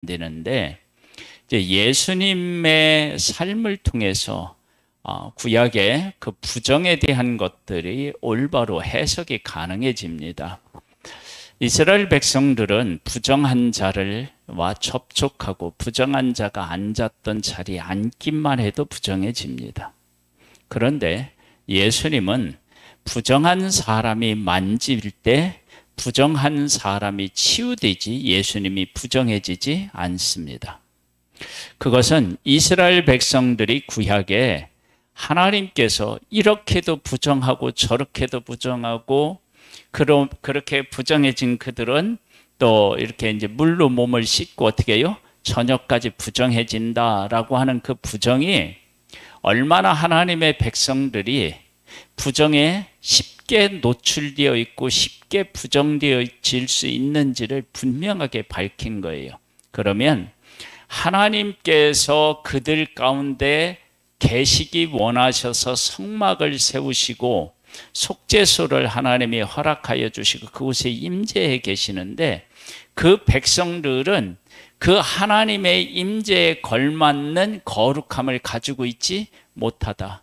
되는데, 이제 예수님의 삶을 통해서 구약의 그 부정에 대한 것들이 올바로 해석이 가능해집니다. 이스라엘 백성들은 부정한 자와 접촉하고 부정한 자가 앉았던 자리에 앉기만 해도 부정해집니다. 그런데 예수님은 부정한 사람이 만질 때 부정한 사람이 치유되지 예수님이 부정해지지 않습니다. 그것은 이스라엘 백성들이 구약에 하나님께서 이렇게도 부정하고 저렇게도 부정하고 그렇게 부정해진 그들은 또 이렇게 이제 물로 몸을 씻고 어떻게 해요? 저녁까지 부정해진다라고 하는 그 부정이 얼마나 하나님의 백성들이 부정에 쉽게 노출되어 있고 쉽게 부정되어질 수 있는지를 분명하게 밝힌 거예요. 그러면 하나님께서 그들 가운데 계시기 원하셔서 성막을 세우시고 속죄소를 하나님이 허락하여 주시고 그곳에 임재해 계시는데, 그 백성들은 그 하나님의 임재에 걸맞는 거룩함을 가지고 있지 못하다.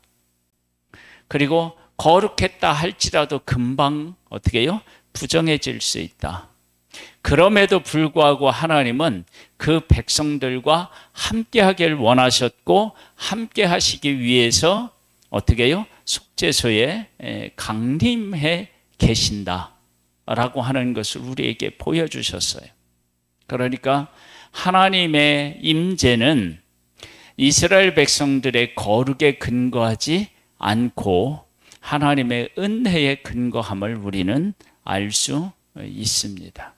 그리고 거룩했다 할지라도 금방 어떻게 해요? 부정해질 수 있다. 그럼에도 불구하고 하나님은 그 백성들과 함께하길 원하셨고 함께 하시기 위해서 어떻게 해요? 속죄소에 강림해 계신다라고 하는 것을 우리에게 보여주셨어요. 그러니까 하나님의 임재는 이스라엘 백성들의 거룩에 근거하지 않고 하나님의 은혜에 근거함을 우리는 알 수 있습니다.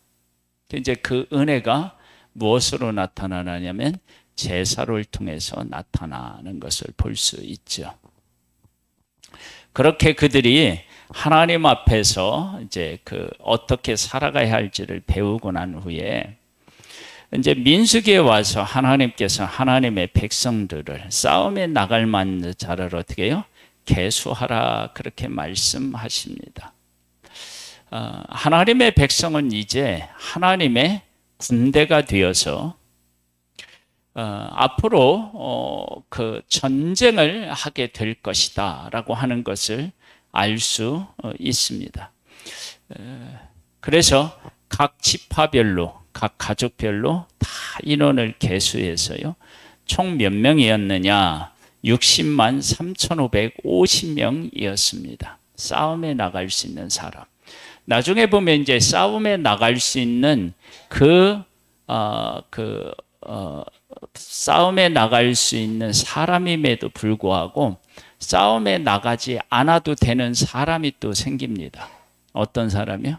이제 그 은혜가 무엇으로 나타나냐면 제사를 통해서 나타나는 것을 볼 수 있죠. 그렇게 그들이 하나님 앞에서 이제 어떻게 살아가야 할지를 배우고 난 후에 이제 민수기에 와서 하나님께서 하나님의 백성들을 싸움에 나갈 만한 자를 어떻게 해요? 계수하라, 그렇게 말씀하십니다. 하나님의 백성은 이제 하나님의 군대가 되어서 앞으로 그 전쟁을 하게 될 것이다 라고 하는 것을 알 수 있습니다. 그래서 각 지파별로 각 가족별로 다 인원을 계수해서요, 총 몇 명이었느냐? 60만 3,550명이었습니다. 싸움에 나갈 수 있는 사람. 나중에 보면 이제 싸움에 나갈 수 있는 싸움에 나갈 수 있는 사람임에도 불구하고 싸움에 나가지 않아도 되는 사람이 또 생깁니다. 어떤 사람이요?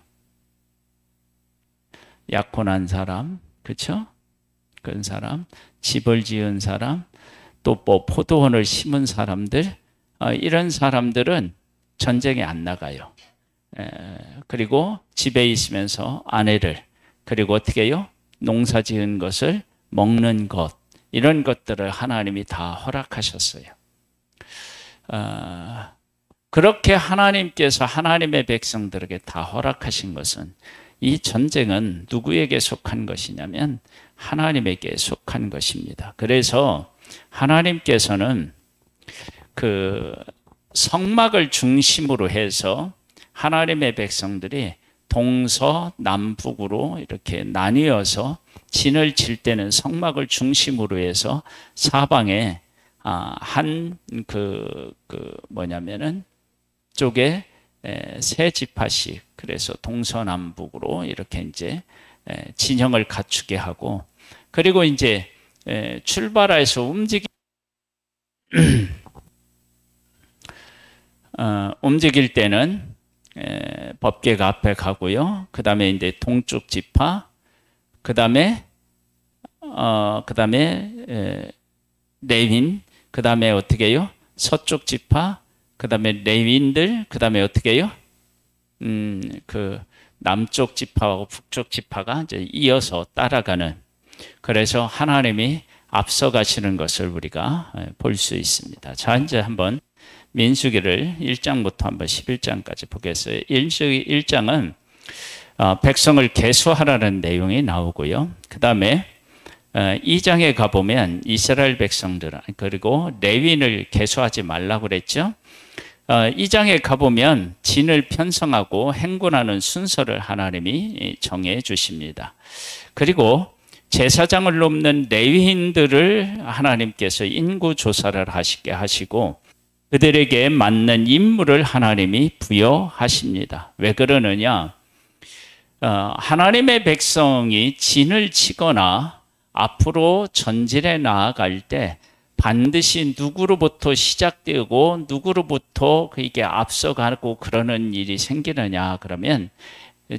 약혼한 사람, 그렇죠? 그런 사람, 집을 지은 사람, 또 뭐 포도원을 심은 사람들, 이런 사람들은 전쟁에 안 나가요. 그리고 집에 있으면서 아내를, 그리고 어떻게 해요? 농사 지은 것을 먹는 것, 이런 것들을 하나님이 다 허락하셨어요. 그렇게 하나님께서 하나님의 백성들에게 다 허락하신 것은, 이 전쟁은 누구에게 속한 것이냐면 하나님에게 속한 것입니다. 그래서 하나님께서는 그 성막을 중심으로 해서 하나님의 백성들이 동서남북으로 이렇게 나뉘어서 진을 칠 때는 성막을 중심으로 해서 사방에 쪽에 세 지파씩, 그래서 동서남북으로 이렇게 이제 진영을 갖추게 하고, 그리고 이제 출발해서 움직일 때는 법궤가 앞에 가고요. 그 다음에 이제 동쪽 지파, 그 다음에 레윈, 그 다음에 어떻게 해요? 서쪽 지파, 그 다음에 레윈들, 그 다음에 어떻게 해요? 그 남쪽 지파하고 북쪽 지파가 이제 이어서 따라가는, 그래서 하나님이 앞서가시는 것을 우리가 볼 수 있습니다. 자, 이제 한번 민수기를 1장부터 한번 11장까지 보겠어요. 1장은 백성을 계수하라는 내용이 나오고요. 그 다음에 2장에 가보면 이스라엘 백성들 그리고 레위인을 계수하지 말라고 그랬죠. 2장에 가보면 진을 편성하고 행군하는 순서를 하나님이 정해 주십니다. 그리고 제사장을 돕는 레위인들을 하나님께서 인구 조사를 하시게 하시고 그들에게 맞는 임무를 하나님이 부여하십니다. 왜 그러느냐? 하나님의 백성이 진을 치거나 앞으로 전진에 나아갈 때 반드시 누구로부터 시작되고 누구로부터 이게 앞서가고 그러는 일이 생기느냐 그러면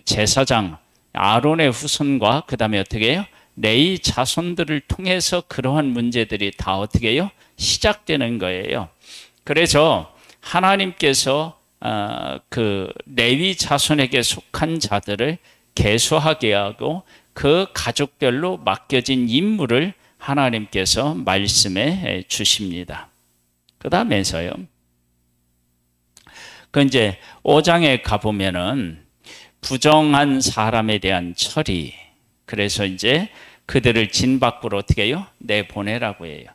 제사장 아론의 후손과 그 다음에 어떻게 해요? 레위 자손들을 통해서 그러한 문제들이 다 어떻게 해요? 시작되는 거예요. 그래서 하나님께서 그 레위 자손에게 속한 자들을 계수하게 하고 그 가족별로 맡겨진 임무를 하나님께서 말씀해 주십니다. 그 다음에서요. 그 이제 5장에 가보면은 부정한 사람에 대한 처리. 그래서 이제 그들을 진 밖으로 어떻게 해요? 내보내라고 해요.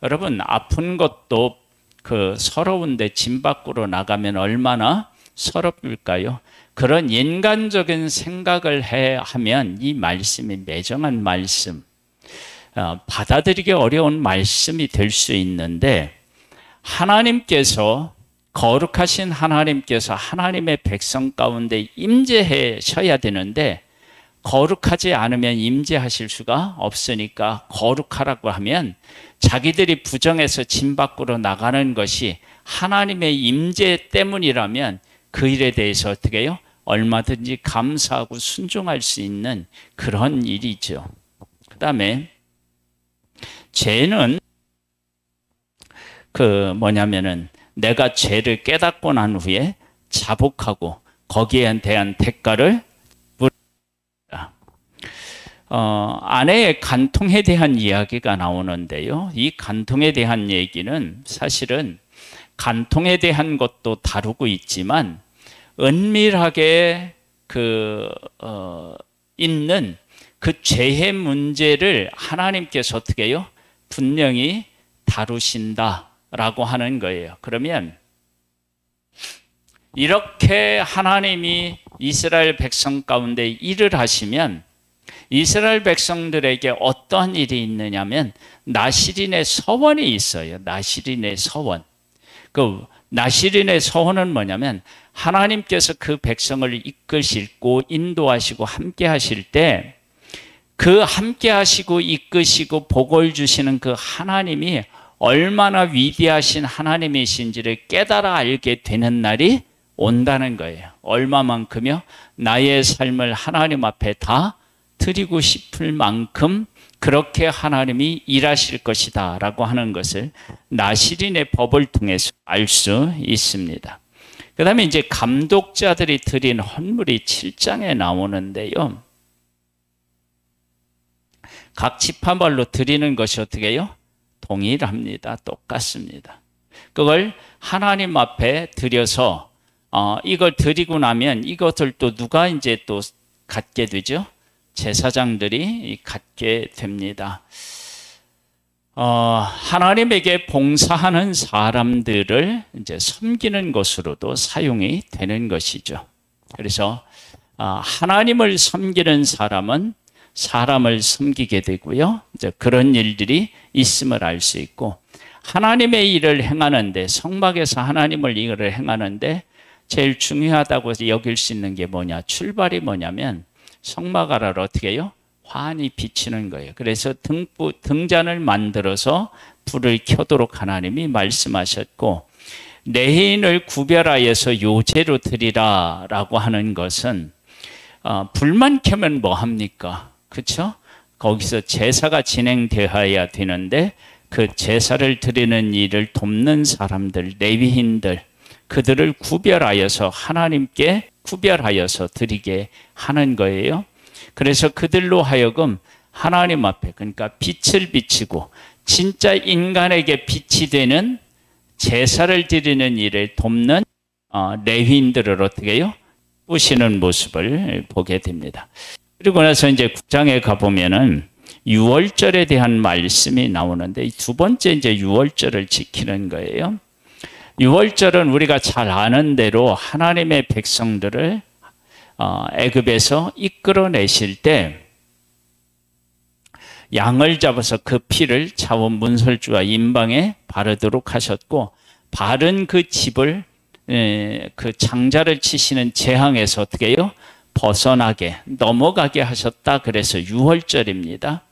여러분, 아픈 것도 그 서러운데 진 밖으로 나가면 얼마나 서럽을까요? 그런 인간적인 생각을 하면 이 말씀이 매정한 말씀, 받아들이기 어려운 말씀이 될 수 있는데 하나님께서 거룩하신 하나님께서 하나님의 백성 가운데 임재하셔야 되는데 거룩하지 않으면 임재하실 수가 없으니까 거룩하라고 하면 자기들이 부정해서 진 밖으로 나가는 것이 하나님의 임재 때문이라면 그 일에 대해서 어떻게 해요? 얼마든지 감사하고 순종할 수 있는 그런 일이죠. 그 다음에 죄는 뭐냐면은 내가 죄를 깨닫고 난 후에 자복하고 거기에 대한 대가를 물어라. 아내의 간통에 대한 이야기가 나오는데요. 이 간통에 대한 얘기는 사실은 간통에 대한 것도 다루고 있지만 은밀하게 있는 그 죄의 문제를 하나님께서 어떻게 해요? 분명히 다루신다라고 하는 거예요. 그러면 이렇게 하나님이 이스라엘 백성 가운데 일을 하시면 이스라엘 백성들에게 어떠한 일이 있느냐면 나시린의 서원이 있어요. 나시린의 서원. 그 나시린의 서원은 뭐냐면 하나님께서 그 백성을 이끄시고 인도하시고 함께 하실 때 그 함께 하시고 이끄시고 복을 주시는 그 하나님이 얼마나 위대하신 하나님이신지를 깨달아 알게 되는 날이 온다는 거예요. 얼마만큼요? 나의 삶을 하나님 앞에 다 드리고 싶을 만큼 그렇게 하나님이 일하실 것이다 라고 하는 것을 나시린의 법을 통해서 알 수 있습니다. 그 다음에 이제 감독자들이 드린 헌물이 7장에 나오는데요. 각 지파별로 드리는 것이 어떻게 해요? 동일합니다. 똑같습니다. 그걸 하나님 앞에 드려서 이걸 드리고 나면 이것을 또 누가 이제 또 갖게 되죠? 제사장들이 갖게 됩니다. 하나님에게 봉사하는 사람들을 이제 섬기는 것으로도 사용이 되는 것이죠. 그래서 하나님을 섬기는 사람은 사람을 섬기게 되고요. 이제 그런 일들이 있음을 알 수 있고 하나님의 일을 행하는데 성막에서 하나님을 일을 행하는데 제일 중요하다고 여길 수 있는 게 뭐냐? 출발이 뭐냐면 성막 아래를 어떻게 해요? 환히 비치는 거예요. 그래서 등잔을 만들어서 불을 켜도록 하나님이 말씀하셨고 레위인을 구별하여서 요제로 드리라 라고 하는 것은 불만 켜면 뭐 합니까? 그렇죠? 거기서 제사가 진행되어야 되는데 그 제사를 드리는 일을 돕는 사람들, 레위인들 그들을 구별하여서 하나님께 구별하여서 드리게 하는 거예요. 그래서 그들로 하여금 하나님 앞에 그러니까 빛을 비치고 진짜 인간에게 빛이 되는 제사를 드리는 일을 돕는 레위인들을 어떻게 해요? 보시는 모습을 보게 됩니다. 그리고 나서 이제 9장에 가보면은 유월절에 대한 말씀이 나오는데, 이 두 번째 이제 유월절을 지키는 거예요. 유월절은 우리가 잘 아는 대로 하나님의 백성들을 애굽에서 이끌어내실 때 양을 잡아서 그 피를 차원 문설주와 임방에 바르도록 하셨고, 바른 그 집을 그 장자를 치시는 재앙에서 어떻게 해요? 벗어나게 넘어가게 하셨다. 그래서 유월절입니다.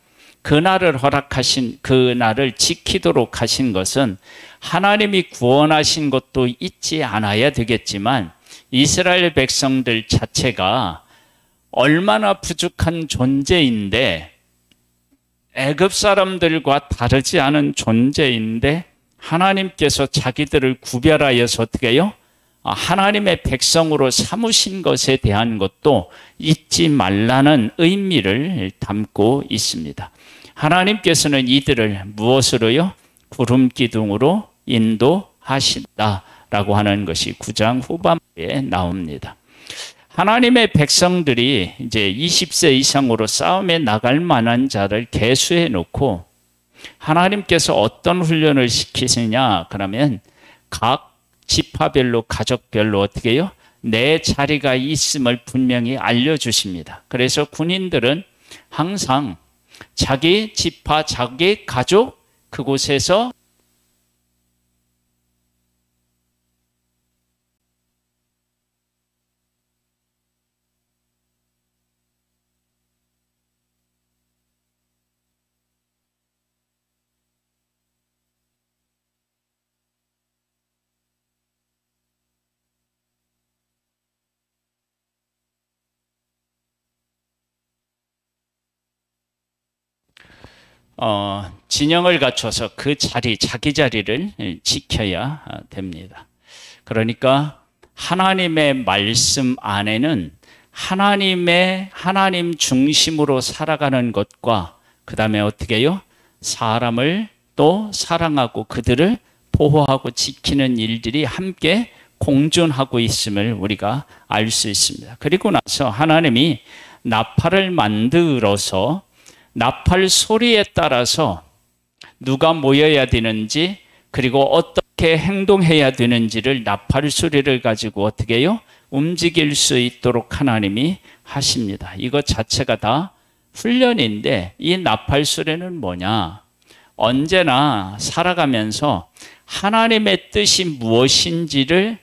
그날을 허락하신, 그날을 지키도록 하신 것은 하나님이 구원하신 것도 잊지 않아야 되겠지만 이스라엘 백성들 자체가 얼마나 부족한 존재인데, 애굽 사람들과 다르지 않은 존재인데 하나님께서 자기들을 구별하여서 어떻게 해요? 하나님의 백성으로 삼으신 것에 대한 것도 잊지 말라는 의미를 담고 있습니다. 하나님께서는 이들을 무엇으로요? 구름 기둥으로 인도하신다라고 하는 것이 9장 후반부에 나옵니다. 하나님의 백성들이 이제 20세 이상으로 싸움에 나갈 만한 자를 계수해 놓고 하나님께서 어떤 훈련을 시키시냐? 그러면 각 지파별로, 가족별로 어떻게 해요? 내 자리가 있음을 분명히 알려주십니다. 그래서 군인들은 항상 자기 지파, 자기 가족, 그곳에서 진영을 갖춰서 그 자리, 자기 자리를 지켜야 됩니다. 그러니까 하나님의 말씀 안에는 하나님 중심으로 살아가는 것과 그 다음에 어떻게 해요? 사람을 또 사랑하고 그들을 보호하고 지키는 일들이 함께 공존하고 있음을 우리가 알 수 있습니다. 그리고 나서 하나님이 나팔을 만들어서 나팔 소리에 따라서 누가 모여야 되는지, 그리고 어떻게 행동해야 되는지를 나팔 소리를 가지고 어떻게 해요? 움직일 수 있도록 하나님이 하십니다. 이것 자체가 다 훈련인데, 이 나팔 소리는 뭐냐? 언제나 살아가면서 하나님의 뜻이 무엇인지를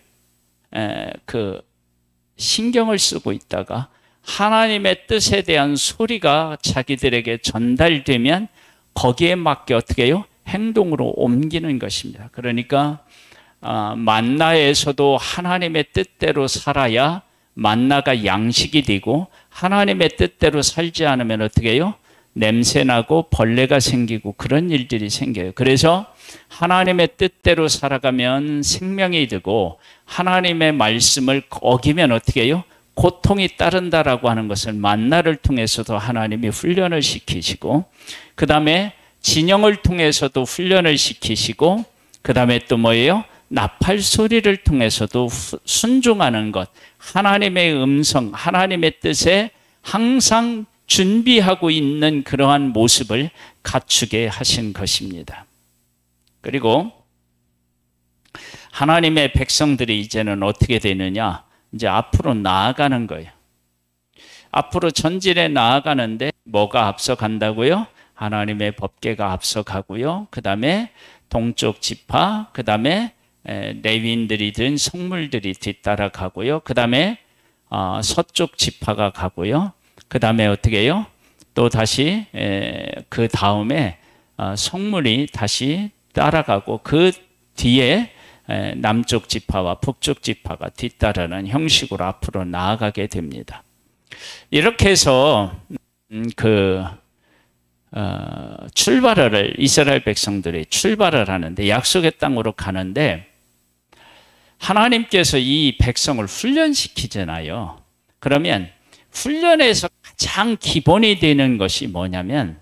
신경을 쓰고 있다가 하나님의 뜻에 대한 소리가 자기들에게 전달되면 거기에 맞게 어떻게 해요? 행동으로 옮기는 것입니다. 그러니까 만나에서도 하나님의 뜻대로 살아야 만나가 양식이 되고, 하나님의 뜻대로 살지 않으면 어떻게 해요? 냄새나고 벌레가 생기고 그런 일들이 생겨요. 그래서 하나님의 뜻대로 살아가면 생명이 되고, 하나님의 말씀을 어기면 어떻게 해요? 고통이 따른다라고 하는 것을 만나를 통해서도 하나님이 훈련을 시키시고, 그 다음에 진영을 통해서도 훈련을 시키시고, 그 다음에 또 뭐예요? 나팔 소리를 통해서도 순종하는 것, 하나님의 음성, 하나님의 뜻에 항상 준비하고 있는 그러한 모습을 갖추게 하신 것입니다. 그리고 하나님의 백성들이 이제는 어떻게 되느냐? 이제 앞으로 나아가는 거예요. 앞으로 전진에 나아가는데 뭐가 앞서간다고요? 하나님의 법궤가 앞서가고요. 그 다음에 동쪽 지파, 그 다음에 레위인들이 든 성물들이 뒤따라가고요. 그 다음에 서쪽 지파가 가고요. 그 다음에 어떻게 해요? 또 다시 그 다음에 성물이 다시 따라가고, 그 뒤에 남쪽 지파와 북쪽 지파가 뒤따르는 형식으로 앞으로 나아가게 됩니다. 이렇게 해서 이스라엘 백성들이 출발을 하는데, 약속의 땅으로 가는데 하나님께서 이 백성을 훈련시키잖아요. 그러면 훈련에서 가장 기본이 되는 것이 뭐냐면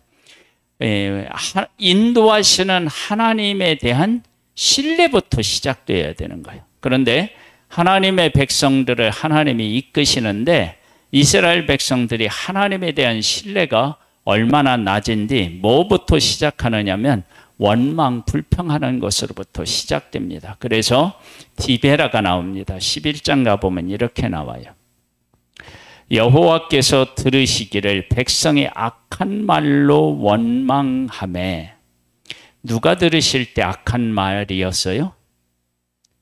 인도하시는 하나님에 대한 신뢰부터 시작되어야 되는 거예요. 그런데 하나님의 백성들을 하나님이 이끄시는데 이스라엘 백성들이 하나님에 대한 신뢰가 얼마나 낮은지 뭐부터 시작하느냐면 원망, 불평하는 것으로부터 시작됩니다. 그래서 디베라가 나옵니다. 11장 가보면 이렇게 나와요. 여호와께서 들으시기를 백성이 악한 말로 원망하매. 누가 들으실 때 악한 말이었어요?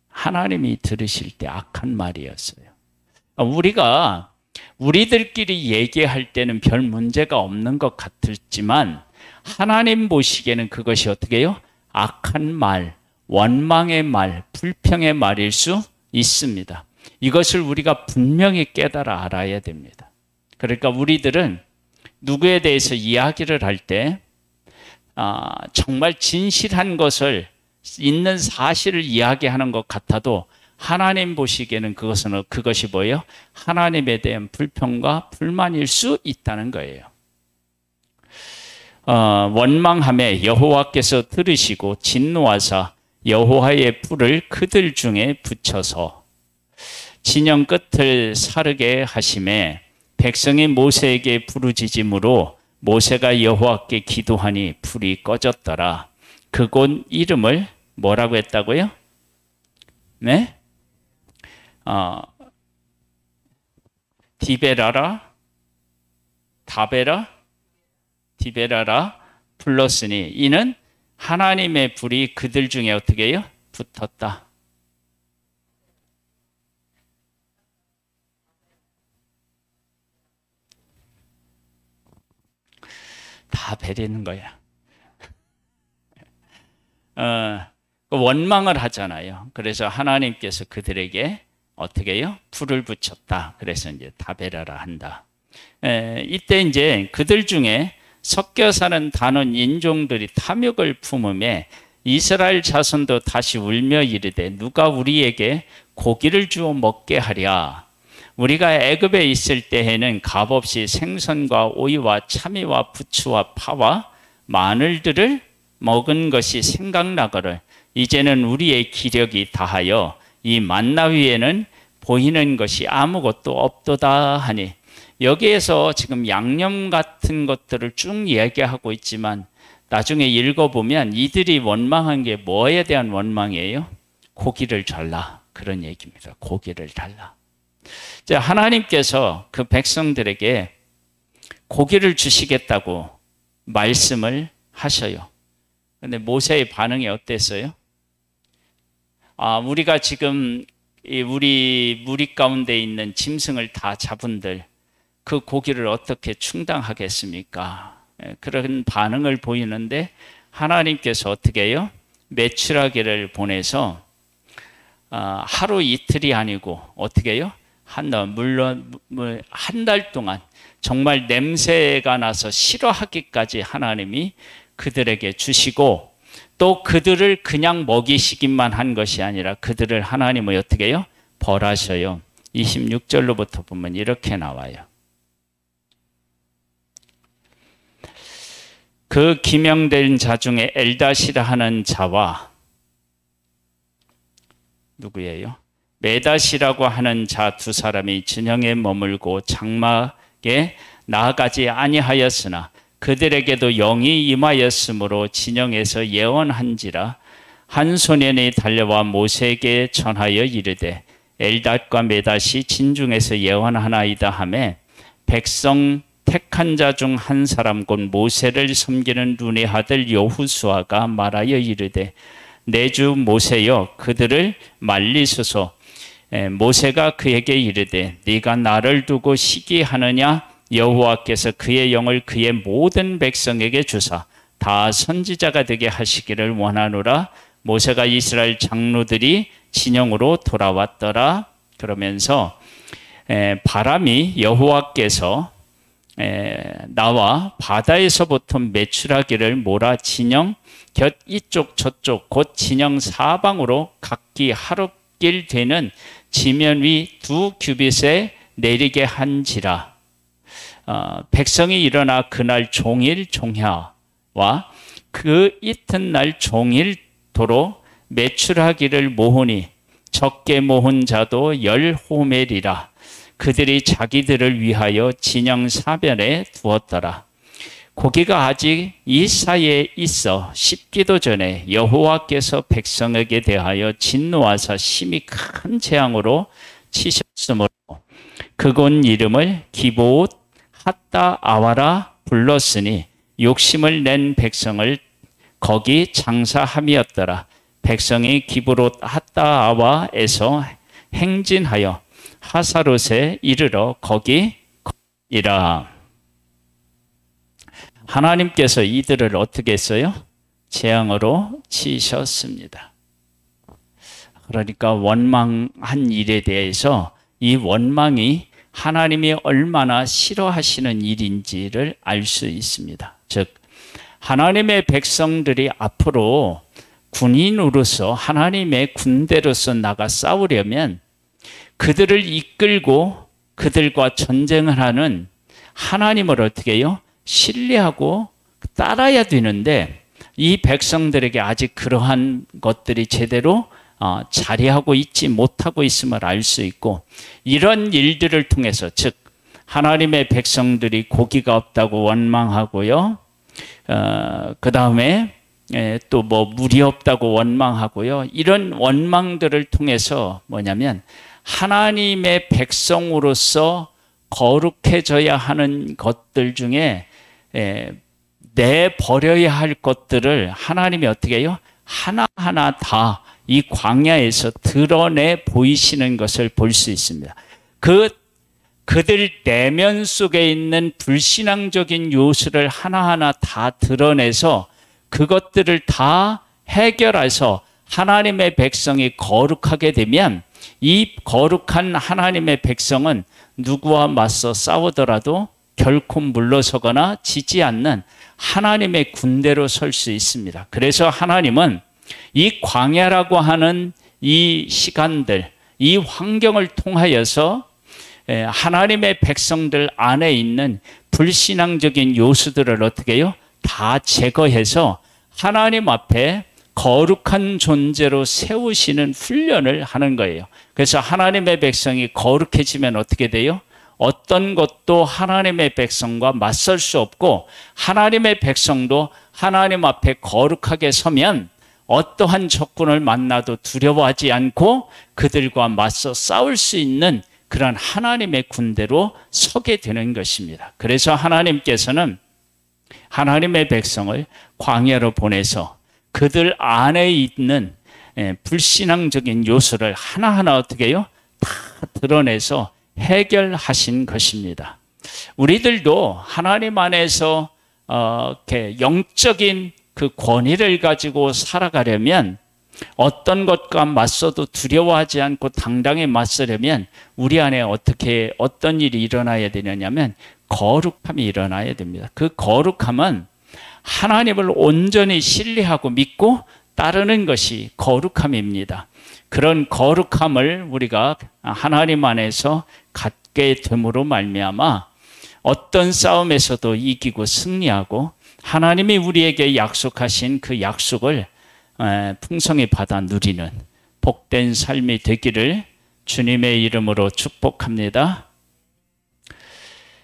하나님이 들으실 때 악한 말이었어요. 우리가 우리들끼리 얘기할 때는 별 문제가 없는 것 같지만 하나님 보시기에는 그것이 어떻게 해요? 악한 말, 원망의 말, 불평의 말일 수 있습니다. 이것을 우리가 분명히 깨달아 알아야 됩니다. 그러니까 우리들은 누구에 대해서 이야기를 할 때 정말 진실한 것을 있는 사실을 이야기하는 것 같아도 하나님 보시기에는 그것이 뭐예요? 하나님에 대한 불평과 불만일 수 있다는 거예요. 원망함에 여호와께서 들으시고 진노하사 여호와의 불을 그들 중에 붙여서 진영 끝을 사르게 하심에 백성이 모세에게 부르짖음으로 모세가 여호와께 기도하니 불이 꺼졌더라. 그곳 이름을 뭐라고 했다고요? 네? 디베라라 불렀으니 이는 하나님의 불이 그들 중에 어떻게 해요? 붙었다. 다 베리는 거야. 원망을 하잖아요. 그래서 하나님께서 그들에게 어떻게 해요? 불을 붙였다. 그래서 이제 다베라라 한다. 이때 이제 그들 중에 섞여 사는 다른 인종들이 탐욕을 품음에 이스라엘 자손도 다시 울며 이르되 누가 우리에게 고기를 주어 먹게 하랴. 우리가 애굽에 있을 때에는 값없이 생선과 오이와 참이와 부추와 파와 마늘들을 먹은 것이 생각나거늘 이제는 우리의 기력이 다하여 이 만나 위에는 보이는 것이 아무것도 없도다 하니, 여기에서 지금 양념 같은 것들을 쭉 이야기하고 있지만 나중에 읽어보면 이들이 원망한 게 뭐에 대한 원망이에요? 고기를 달라, 그런 얘기입니다. 고기를 달라. 자, 하나님께서 그 백성들에게 고기를 주시겠다고 말씀을 하셔요. 근데 모세의 반응이 어땠어요? 우리가 지금 우리 무리 가운데 있는 짐승을 다 잡은들 그 고기를 어떻게 충당하겠습니까? 그런 반응을 보이는데 하나님께서 어떻게 해요? 메추라기를 보내서 하루 이틀이 아니고 어떻게 해요? 물론 한 달 동안 정말 냄새가 나서 싫어하기까지 하나님이 그들에게 주시고, 또 그들을 그냥 먹이시기만 한 것이 아니라 그들을 하나님은 어떻게 해요? 벌하셔요. 26절로부터 보면 이렇게 나와요. 그 기명된 자 중에 엘다시라 하는 자와 누구예요? 메다시라고 하는 자 두 사람이 진영에 머물고 장막에 나아가지 아니하였으나 그들에게도 영이 임하였으므로 진영에서 예언한지라. 한 소년이 달려와 모세에게 전하여 이르되 엘닷과 메닷이 진중에서 예언하나이다 하매, 백성 택한 자 중 한 사람 곧 모세를 섬기는 눈의 아들 여호수아가 말하여 이르되 내 주 모세여 그들을 말리소서. 모세가 그에게 이르되 네가 나를 두고 시기하느냐? 여호와께서 그의 영을 그의 모든 백성에게 주사 다 선지자가 되게 하시기를 원하노라. 모세가 이스라엘 장로들이 진영으로 돌아왔더라. 그러면서 바람이 여호와께서 나와 바다에서부터 메추라기를 몰아 진영 곁 이쪽 저쪽 곧 진영 사방으로 각기 하룻길 되는 지면 위 2규빗에 내리게 한지라. 백성이 일어나 그날 종일 종야와 그 이튿날 종일도로 메추라기를 모으니 적게 모은 자도 10호멜이라. 그들이 자기들을 위하여 진영 사변에 두었더라. 고기가 아직 이 사이에 있어 씹기도 전에 여호와께서 백성에게 대하여 진노하사 심히 큰 재앙으로 치셨으므로 그곳 이름을 기브옷 핫다 아와라 불렀으니 욕심을 낸 백성을 거기 장사함이었더라. 백성이 기브롯 핫다 아와에서 행진하여 하사롯에 이르러 거기 이라. 하나님께서 이들을 어떻게 했어요? 재앙으로 치셨습니다. 그러니까 원망한 일에 대해서 이 원망이 하나님이 얼마나 싫어하시는 일인지를 알 수 있습니다. 즉 하나님의 백성들이 앞으로 군인으로서 하나님의 군대로서 나가 싸우려면 그들을 이끌고 그들과 전쟁을 하는 하나님을 어떻게 해요? 신뢰하고 따라야 되는데 이 백성들에게 아직 그러한 것들이 제대로 자리하고 있지 못하고 있음을 알 수 있고, 이런 일들을 통해서 즉 하나님의 백성들이 고기가 없다고 원망하고요, 그 다음에 또 뭐 물이 없다고 원망하고요, 이런 원망들을 통해서 뭐냐면 하나님의 백성으로서 거룩해져야 하는 것들 중에 내버려야 할 것들을 하나님이 어떻게 해요? 하나하나 다 이 광야에서 드러내 보이시는 것을 볼 수 있습니다. 그들 내면 속에 있는 불신앙적인 요소를 하나하나 다 드러내서 그것들을 다 해결해서 하나님의 백성이 거룩하게 되면 이 거룩한 하나님의 백성은 누구와 맞서 싸우더라도 결코 물러서거나 지지 않는 하나님의 군대로 설 수 있습니다. 그래서 하나님은 이 광야라고 하는 이 시간들, 이 환경을 통하여서 하나님의 백성들 안에 있는 불신앙적인 요소들을 어떻게 해요? 다 제거해서 하나님 앞에 거룩한 존재로 세우시는 훈련을 하는 거예요. 그래서 하나님의 백성이 거룩해지면 어떻게 돼요? 어떤 것도 하나님의 백성과 맞설 수 없고, 하나님의 백성도 하나님 앞에 거룩하게 서면 어떠한 적군을 만나도 두려워하지 않고 그들과 맞서 싸울 수 있는 그런 하나님의 군대로 서게 되는 것입니다. 그래서 하나님께서는 하나님의 백성을 광야로 보내서 그들 안에 있는 불신앙적인 요소를 하나하나 어떻게 해요? 다 드러내서 해결하신 것입니다. 우리들도 하나님 안에서 이렇게 영적인 그 권위를 가지고 살아가려면, 어떤 것과 맞서도 두려워하지 않고 당당히 맞서려면 우리 안에 어떤 일이 일어나야 되느냐면 거룩함이 일어나야 됩니다. 그 거룩함은 하나님을 온전히 신뢰하고 믿고 따르는 것이 거룩함입니다. 그런 거룩함을 우리가 하나님 안에서 갖게 됨으로 말미암아 어떤 싸움에서도 이기고 승리하고 하나님이 우리에게 약속하신 그 약속을 풍성히 받아 누리는 복된 삶이 되기를 주님의 이름으로 축복합니다.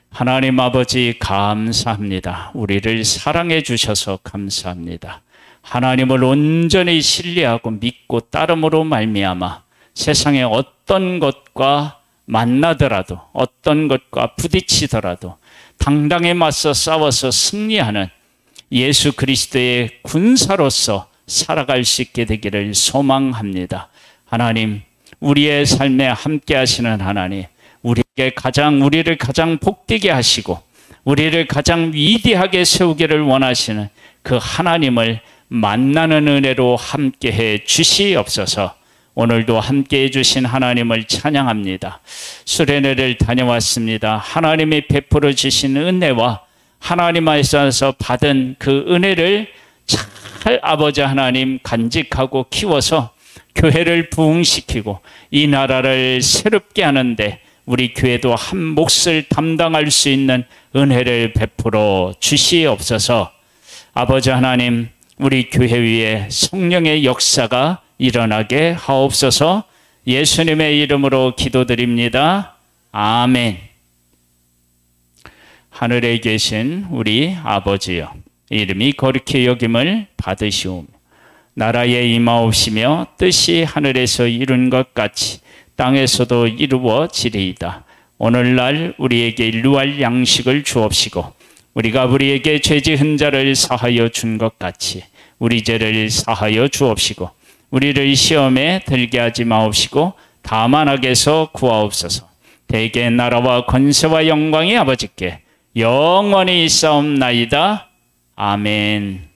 하나님 아버지 감사합니다. 우리를 사랑해 주셔서 감사합니다. 하나님을 온전히 신뢰하고 믿고 따름으로 말미암아 세상에 어떤 것과 만나더라도, 어떤 것과 부딪히더라도 당당히 맞서 싸워서 승리하는 예수 그리스도의 군사로서 살아갈 수 있게 되기를 소망합니다. 하나님, 우리의 삶에 함께 하시는 하나님, 우리를 가장 복되게 하시고 우리를 가장 위대하게 세우기를 원하시는 그 하나님을 만나는 은혜로 함께해 주시옵소서. 오늘도 함께해 주신 하나님을 찬양합니다. 수련회를 다녀왔습니다. 하나님이 베풀어 주신 은혜와 하나님 안에서 받은 그 은혜를 잘 아버지 하나님 간직하고 키워서 교회를 부흥시키고 이 나라를 새롭게 하는데 우리 교회도 한 몫을 담당할 수 있는 은혜를 베풀어 주시옵소서. 아버지 하나님, 우리 교회 위에 성령의 역사가 일어나게 하옵소서. 예수님의 이름으로 기도드립니다. 아멘. 하늘에 계신 우리 아버지여, 이름이 거룩히 여김을 받으시오며 나라에 임하옵시며 뜻이 하늘에서 이룬 것 같이 땅에서도 이루어지리이다. 오늘날 우리에게 일루할 양식을 주옵시고 우리가 우리에게 죄 지은 자를 사하여 준 것 같이 우리 죄를 사하여 주옵시고 우리를 시험에 들게 하지 마옵시고 다만 악에서 구하옵소서. 대개 나라와 권세와 영광이 아버지께 영원히 있사옵나이다. 아멘.